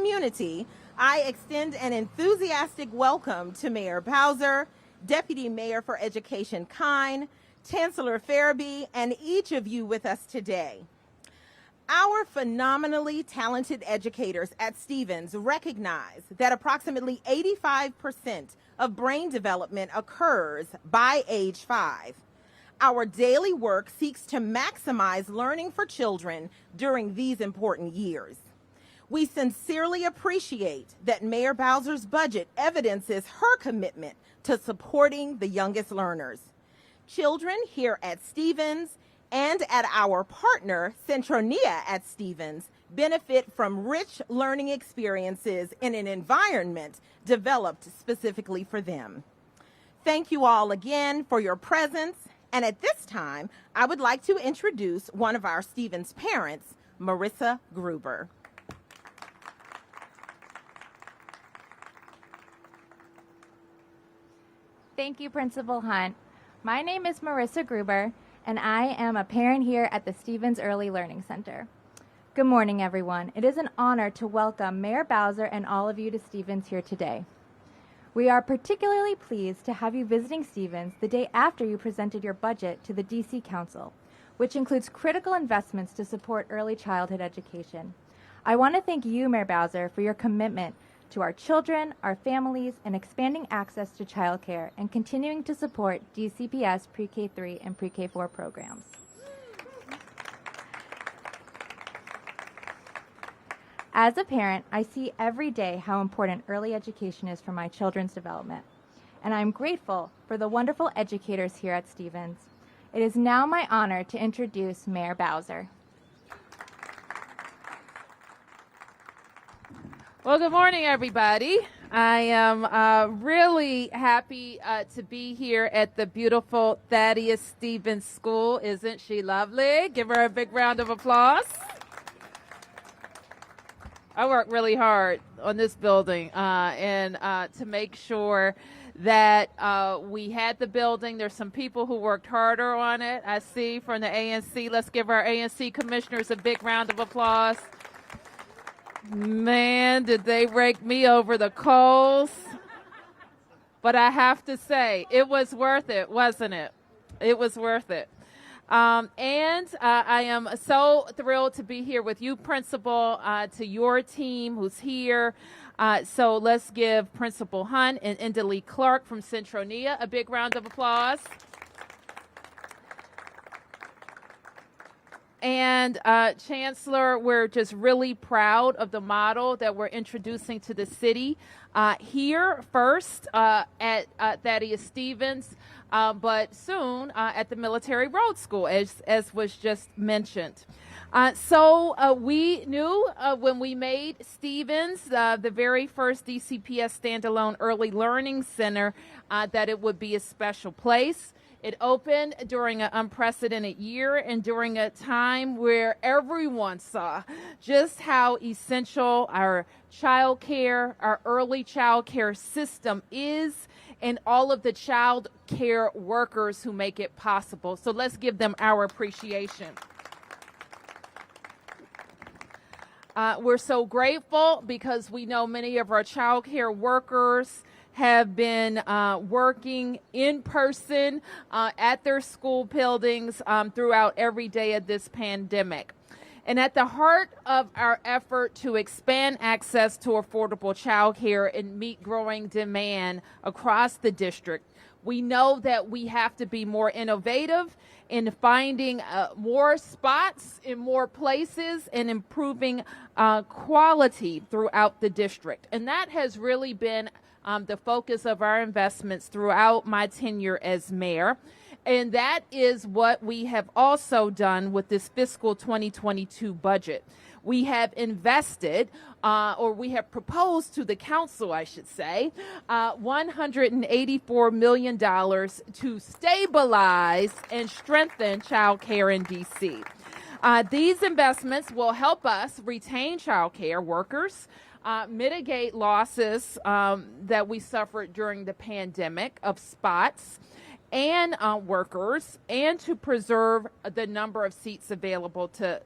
community, I extend an enthusiastic welcome to Mayor Bowser, Deputy Mayor for Education Kine, Chancellor Farabee, and each of you with us today. Our phenomenally talented educators at Stevens recognize that approximately 85% of brain development occurs by age 5. Our daily work seeks to maximize learning for children during these important years. We sincerely appreciate that Mayor Bowser's budget evidences her commitment to supporting the youngest learners. Children here at Stevens and at our partner, Centronia at Stevens, benefit from rich learning experiences in an environment developed specifically for them. Thank you all again for your presence, and at this time, I would like to introduce one of our Stevens parents, Marissa Gruber. Thank you, Principal Hunt. My name is Marissa Gruber, and I am a parent here at the Stevens Early Learning Center. Good morning, everyone. It is an honor to welcome Mayor Bowser and all of you to Stevens here today. We are particularly pleased to have you visiting Stevens the day after you presented your budget to the DC Council, which includes critical investments to support early childhood education. I want to thank you, Mayor Bowser, for your commitment to our children, our families, and expanding access to childcare and continuing to support DCPS Pre-K3 and Pre-K4 programs. As a parent, I see every day how important early education is for my children's development, and I'm grateful for the wonderful educators here at Stevens. It is now my honor to introduce Mayor Bowser. Well, good morning, everybody. I am really happy to be here at the beautiful Thaddeus Stevens School. Isn't she lovely? Give her a big round of applause. I worked really hard on this building and to make sure that we had the building. There's some people who worked harder on it. I see from the ANC. Let's give our ANC commissioners a big round of applause. Man, did they rake me over the coals. But I have to say, it was worth it, wasn't it? It was worth it. I am so thrilled to be here with you, Principal, to your team who's here. So let's give Principal Hunt and Indalee Clark from Centronia a big round of applause. And Chancellor, we're just really proud of the model that we're introducing to the city here first at Thaddeus Stevens, but soon at the Military Road School, as was just mentioned. So we knew when we made Stevens the very first DCPS standalone early learning center that it would be a special place. It opened during an unprecedented year and during a time where everyone saw just how essential our child care, our early child care system is, and all of the child care workers who make it possible. So let's give them our appreciation. We're so grateful because we know many of our child care workers have been working in person at their school buildings throughout every day of this pandemic. And at the heart of our effort to expand access to affordable child care and meet growing demand across the district, we know that we have to be more innovative in finding more spots in more places and improving quality throughout the district. And that has really been the focus of our investments throughout my tenure as mayor. And that is what we have also done with this fiscal 2022 budget. We have invested, or we have proposed to the council, I should say, $184 million to stabilize and strengthen child care in D.C. These investments will help us retain child care workers, mitigate losses that we suffered during the pandemic of spots and workers, and to preserve the number of seats available to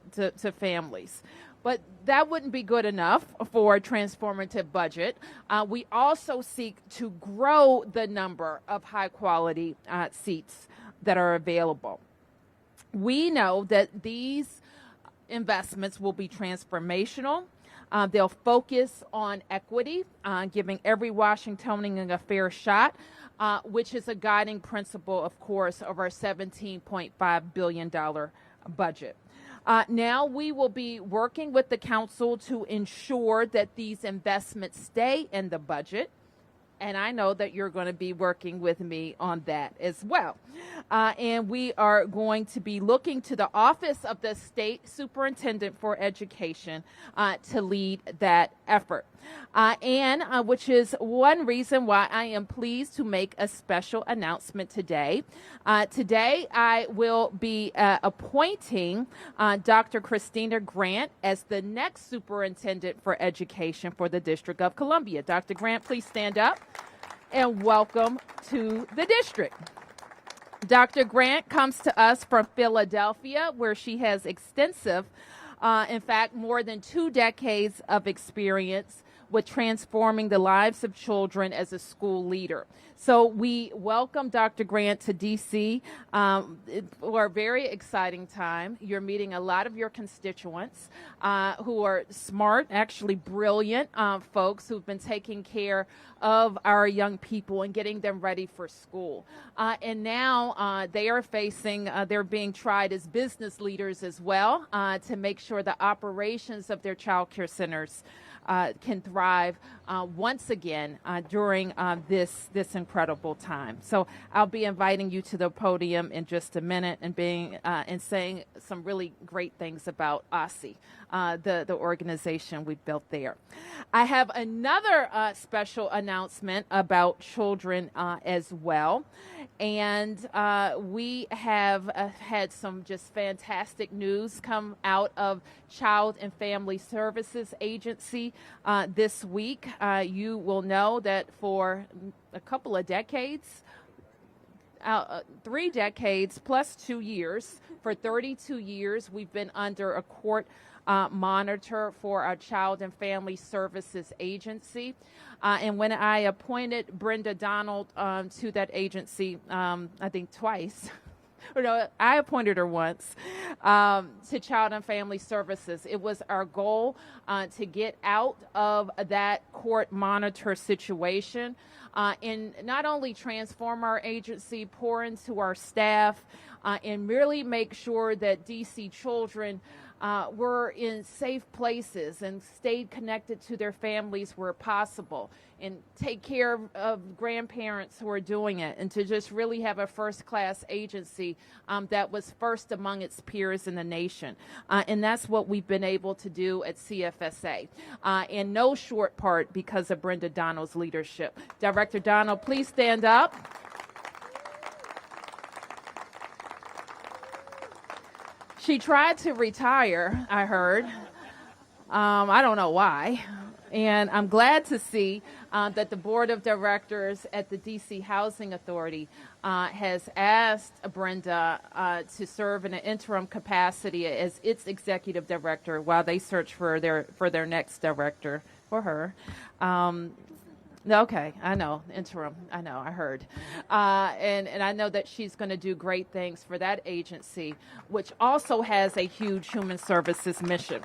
families. But that wouldn't be good enough for a transformative budget. We also seek to grow the number of high-quality seats that are available. We know that these investments will be transformational. They'll focus on equity, giving every Washingtonian a fair shot, which is a guiding principle, of course, of our $17.5 billion budget. Now we will be working with the council to ensure that these investments stay in the budget. And I know that you're going to be working with me on that as well. And we are going to be looking to the Office of the State Superintendent for Education to lead that effort. Which is one reason why I am pleased to make a special announcement today. Today, I will be appointing Dr. Christina Grant as the next Superintendent for Education for the District of Columbia. Dr. Grant, please stand up and welcome to the district. Dr. Grant comes to us from Philadelphia, where she has extensive, in fact, more than 2 decades of experience with transforming the lives of children as a school leader. So we welcome Dr. Grant to D.C. For a very exciting time. You're meeting a lot of your constituents who are smart, actually brilliant folks who've been taking care of our young people and getting them ready for school. And now they are facing, they're being tried as business leaders as well to make sure the operations of their child care centers can thrive once again during this incredible time. So I'll be inviting you to the podium in just a minute and saying some really great things about OSSI, the organization we built there. I have another special announcement about children as well. And we have had some just fantastic news come out of Child and Family Services Agency this week. You will know that for a couple of decades, 3 decades plus 2 years, for 32 years, we've been under a court monitor for our Child and Family Services Agency. And when I appointed Brenda Donald to that agency, I think twice, or no, I appointed her once to Child and Family Services. It was our goal to get out of that court monitor situation and not only transform our agency, pour into our staff, and really make sure that DC children were in safe places and stayed connected to their families where possible, and take care of grandparents who are doing it, and to just really have a first-class agency that was first among its peers in the nation. And that's what we've been able to do at CFSA, in no short part because of Brenda Donald's leadership. Director Donald, please stand up. She tried to retire, I heard. I don't know why. And I'm glad to see that the board of directors at the D.C. Housing Authority has asked Brenda to serve in an interim capacity as its executive director while they search for their next director for her. Okay, I know, interim, I know, I heard. And I know that she's going to do great things for that agency, which also has a huge human services mission.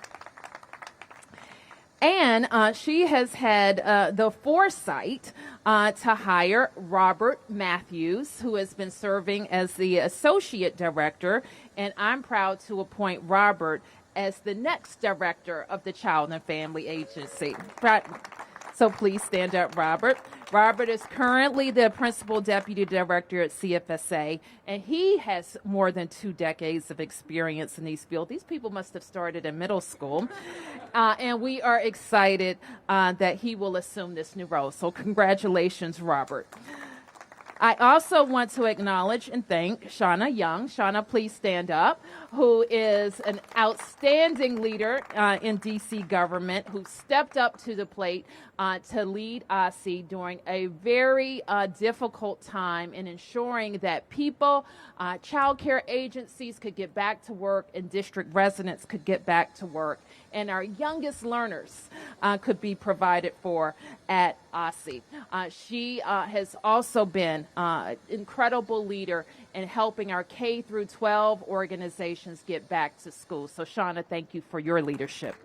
And she has had the foresight to hire Robert Matthews, who has been serving as the associate director, and I'm proud to appoint Robert as the next director of the Child and Family Agency. So please stand up, Robert. Robert is currently the principal deputy director at CFSA, and he has more than 2 decades of experience in these fields. These people must have started in middle school, and we are excited that he will assume this new role. So congratulations, Robert. I also want to acknowledge and thank Shauna Young. Shauna, please stand up, who is an outstanding leader in D.C. government, who stepped up to the plate to lead OSSI during a very difficult time in ensuring that people, child care agencies could get back to work and district residents could get back to work. and our youngest learners could be provided for at OSSI. She has also been an incredible leader in helping our K through 12 organizations get back to school. So Shauna, thank you for your leadership.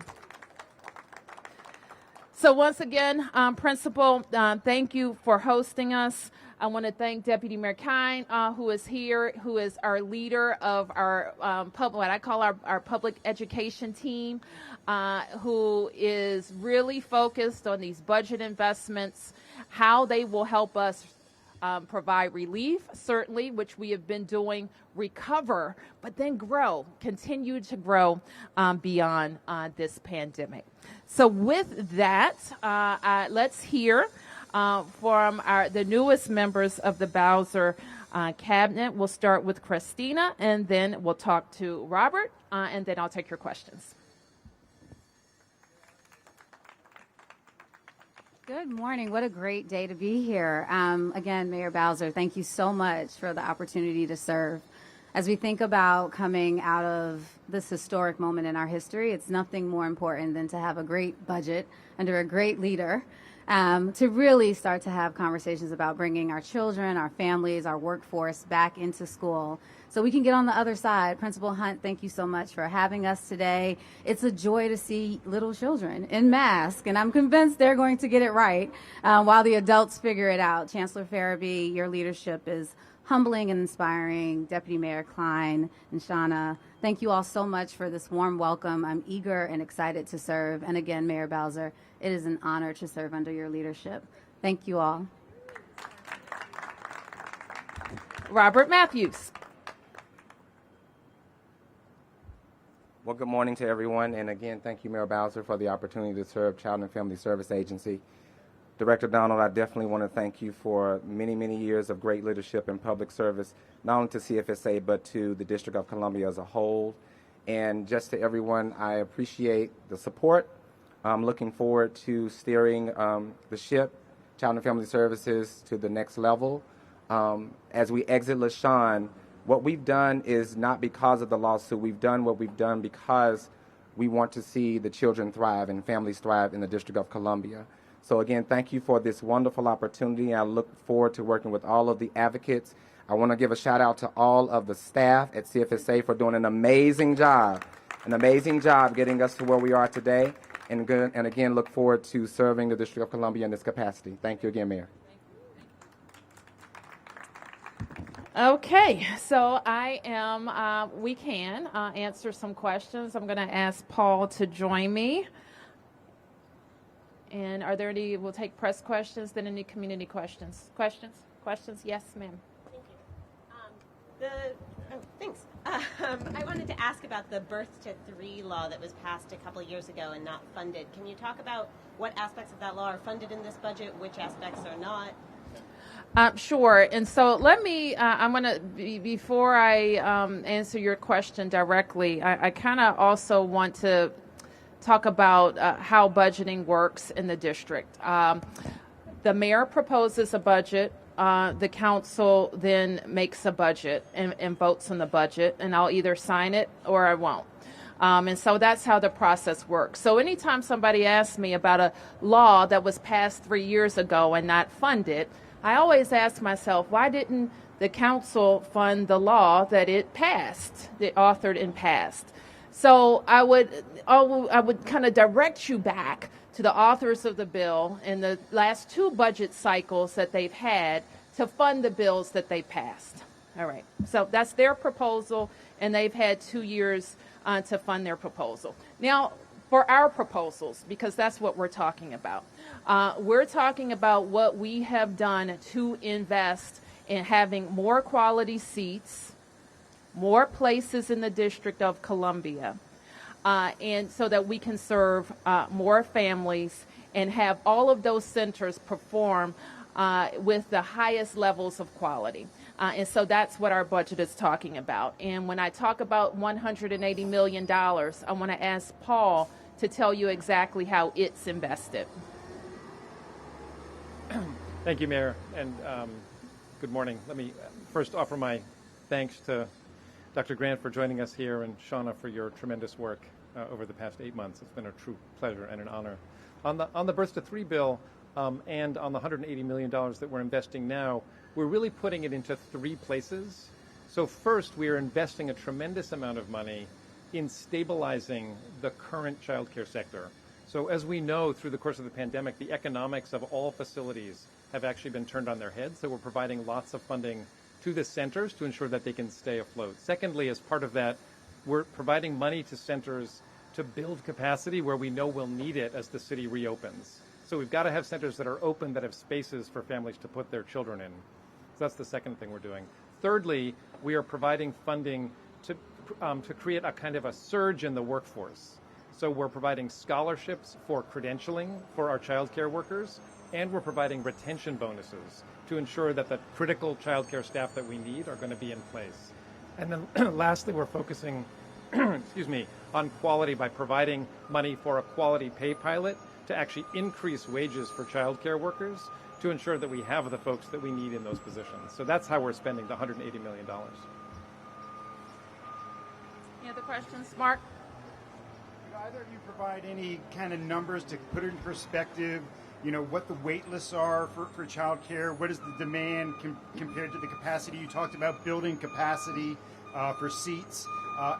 So once again, Principal, thank you for hosting us. I want to thank Deputy Mayor Kine, who is here, who is our leader of our what I call our public education team, who is really focused on these budget investments, how they will help us provide relief, certainly, which we have been doing, recover, but then grow, continue to grow beyond this pandemic. So with that, let's hear from the newest members of the Bowser cabinet. We'll start with Christina, and then we'll talk to Robert, and then I'll take your questions. Good morning. What a great day to be here. Again, Mayor Bowser, thank you so much for the opportunity to serve. As we think about coming out of this historic moment in our history, it's nothing more important than to have a great budget under a great leader, to really start to have conversations about bringing our children, our families, our workforce back into school so we can get on the other side. Principal Hunt, thank you so much for having us today. It's a joy to see little children in masks, and I'm convinced they're going to get it right while the adults figure it out. Chancellor Farabee, your leadership is humbling and inspiring. Deputy Mayor Klein and Shauna, thank you all so much for this warm welcome. I'm eager and excited to serve. And again, Mayor Bowser, it is an honor to serve under your leadership. Thank you all. Robert Matthews. Well, good morning to everyone. And again, thank you, Mayor Bowser, for the opportunity to serve Child and Family Service Agency. Director Donald, I definitely want to thank you for many, many years of great leadership and public service, not only to CFSA, but to the District of Columbia as a whole. And just to everyone, I appreciate the support. I'm looking forward to steering the ship, Child and Family Services, to the next level. As we exit LaShawn, what we've done is not because of the lawsuit. We've done what we've done because we want to see the children thrive and families thrive in the District of Columbia. So again, thank you for this wonderful opportunity. I look forward to working with all of the advocates. I want to give a shout out to all of the staff at CFSA for doing an amazing job getting us to where we are today. And again, look forward to serving the District of Columbia in this capacity. Thank you again, Mayor. Okay, so we can answer some questions. I'm going to ask Paul to join me. And are there any, we'll take press questions, then any community questions. Questions? Yes, ma'am. Thank you. Thanks. I wanted to ask about the Birth to 3 law that was passed a couple of years ago and not funded. Can you talk about what aspects of that law are funded in this budget, which aspects are not? Sure. And so let me, I'm going to, before I answer your question directly, I kind of also want to talk about how budgeting works in the district. The mayor proposes a budget. The council then makes a budget and votes on the budget, and I'll either sign it or I won't. And so that's how the process works. So anytime somebody asks me about a law that was passed 3 years ago and not funded, I always ask myself, why didn't the council fund the law that it passed, that authored and passed? So I would kind of direct you back to the authors of the bill in the last 2 budget cycles that they've had to fund the bills that they passed. All right. So that's their proposal, and they've had 2 years to fund their proposal. Now, for our proposals, because that's what we're talking about. We're talking about what we have done to invest in having more quality seats, more places in the District of Columbia, and so that we can serve more families and have all of those centers perform with the highest levels of quality. And so that's what our budget is talking about. And when I talk about $180 million, I want to ask Paul to tell you exactly how it's invested. Thank you, Mayor, and good morning. Let me first offer my thanks to Dr. Grant for joining us here and Shauna for your tremendous work. over the past 8 months. It's been a true pleasure and an honor. On the Birth to 3 bill and on the $180 million that we're investing now, we're really putting it into 3 places. So first, we are investing a tremendous amount of money in stabilizing the current child care sector. So as we know, through the course of the pandemic, the economics of all facilities have actually been turned on their heads. So we're providing lots of funding to the centers to ensure that they can stay afloat. Secondly, as part of that, we're providing money to centers to build capacity where we know we'll need it as the city reopens. So we've got to have centers that are open, that have spaces for families to put their children in. So that's the second thing we're doing. Thirdly, we are providing funding to create a kind of a surge in the workforce. So we're providing scholarships for credentialing for our child care workers, and we're providing retention bonuses to ensure that the critical child care staff that we need are going to be in place. And then lastly, we're focusing on quality by providing money for a quality pay pilot to actually increase wages for child care workers to ensure that we have the folks that we need in those positions. So that's how we're spending the $180 million. Any other questions? Mark? Could either of you provide any kind of numbers to put it in perspective, what the wait lists are for child care? What is the demand compared to the capacity? You talked about building capacity for seats,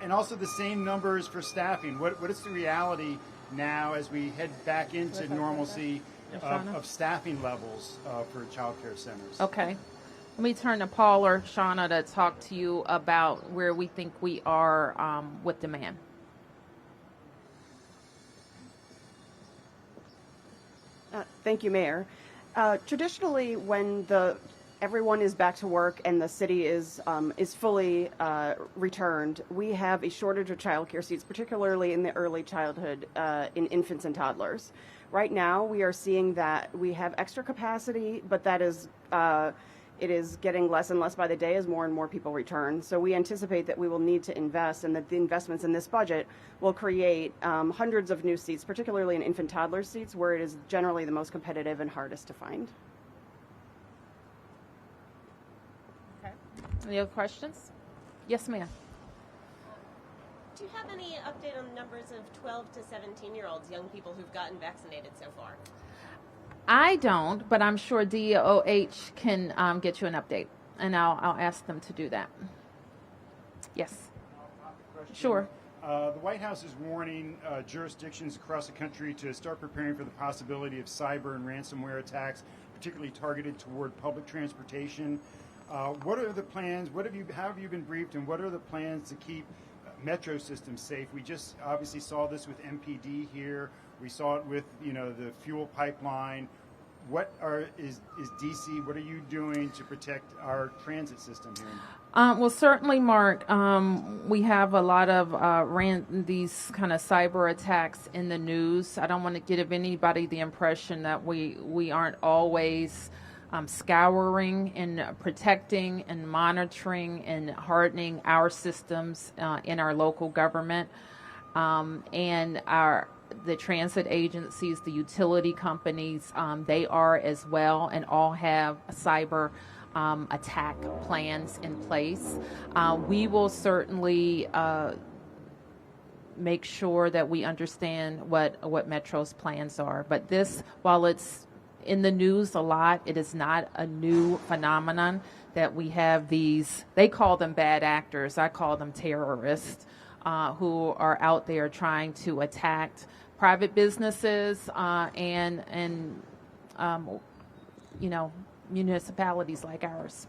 and also the same numbers for staffing. What is the reality now as we head back into normalcy of staffing levels for child care centers? Okay. Let me turn to Paul or Shauna to talk to you about where we think we are with demand. Thank you, Mayor. Traditionally, when everyone is back to work and the city is fully returned, we have a shortage of childcare seats, particularly in the early childhood, in infants and toddlers. Right now, we are seeing that we have extra capacity, but that is it is getting less and less by the day as more and more people return. So we anticipate that we will need to invest, and that the investments in this budget will create hundreds of new seats, particularly in infant toddler seats, where it is generally the most competitive and hardest to find. Okay. Any other questions? Yes, ma'am. Do you have any update on the numbers of 12 to 17-year-olds, young people who've gotten vaccinated so far? I don't, but I'm sure DOH can get you an update, and I'll ask them to do that. Yes. Sure. The White House is warning jurisdictions across the country to start preparing for the possibility of cyber and ransomware attacks, particularly targeted toward public transportation. What are the plans? How have you been briefed, and what are the plans to keep metro systems safe? We just obviously saw this with MPD here. We saw it with the fuel pipeline. Is DC? What are you doing to protect our transit system here? Well, certainly, Mark. We have a lot of these kind of cyber attacks in the news. I don't want to give anybody the impression that we aren't always scouring and protecting and monitoring and hardening our systems in our local government and the transit agencies, the utility companies, they are as well, and all have cyber attack plans in place. We will certainly make sure that we understand what Metro's plans are. But this, while it's in the news a lot, it is not a new phenomenon that we have these, they call them bad actors, I call them terrorists, who are out there trying to attack private businesses and municipalities like ours.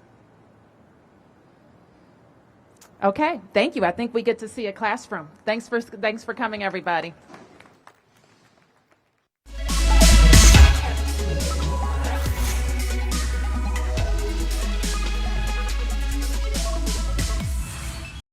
Okay, thank you. I think we get to see a classroom. Thanks for coming, everybody.